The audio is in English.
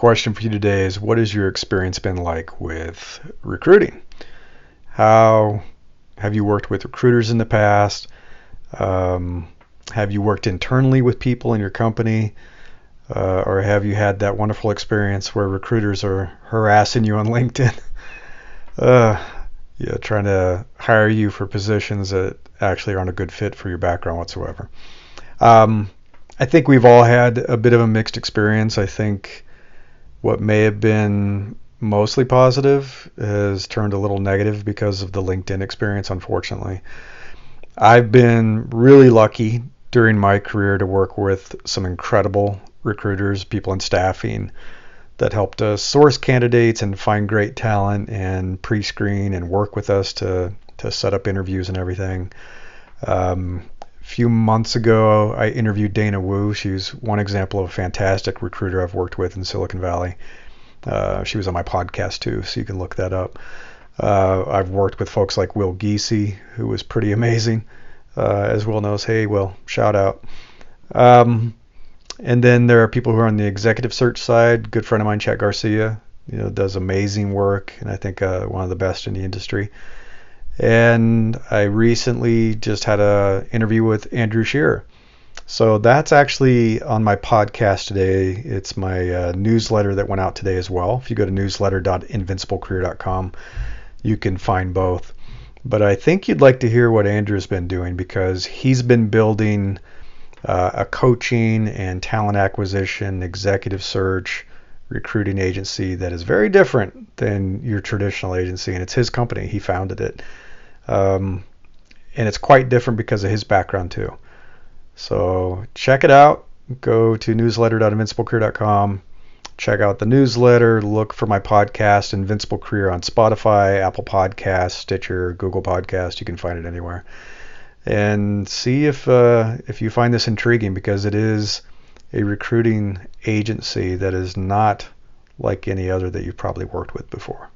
question for you today is, what has your experience been like with recruiting? How have you worked with recruiters in the past? Um, have you worked internally with people in your company? Or have you had that wonderful experience where recruiters are harassing you on LinkedIn? uh, yeah, trying to hire you for positions that actually aren't a good fit for your background whatsoever. Um, I think we've all had a bit of a mixed experience. I think what may have been mostly positive has turned a little negative because of the LinkedIn experience, unfortunately. I've been really lucky during my career to work with some incredible recruiters, people in staffing that helped us source candidates and find great talent and pre-screen and work with us to set up interviews and everything. A few months ago, I interviewed Dana Wu. She's one example of a fantastic recruiter I've worked with in Silicon Valley. She was on my podcast too, so you can look that up. I've worked with folks like Will Giese, who was pretty amazing, as Will knows. Hey, Will, shout out. Um, and then there are people who are on the executive search side. Good friend of mine, Chet Garcia, does amazing work, and I think one of the best in the industry. And I recently just had an interview with Andrew Shearer. So that's actually on my podcast today. It's my newsletter that went out today as well. If you go to newsletter.invinciblecareer.com, you can find both. But I think you'd like to hear what Andrew's been doing, because he's been building a coaching and talent acquisition, executive search, recruiting agency that is very different than your traditional agency. And it's his company. He founded it. And it's quite different because of his background too. So check it out. Go to newsletter.invinciblecareer.com. Check out the newsletter. Look for my podcast, Invincible Career, on Spotify, Apple Podcasts, Stitcher, Google Podcasts. You can find it anywhere. And see if you find this intriguing, because it is a recruiting agency that is not like any other that you've probably worked with before.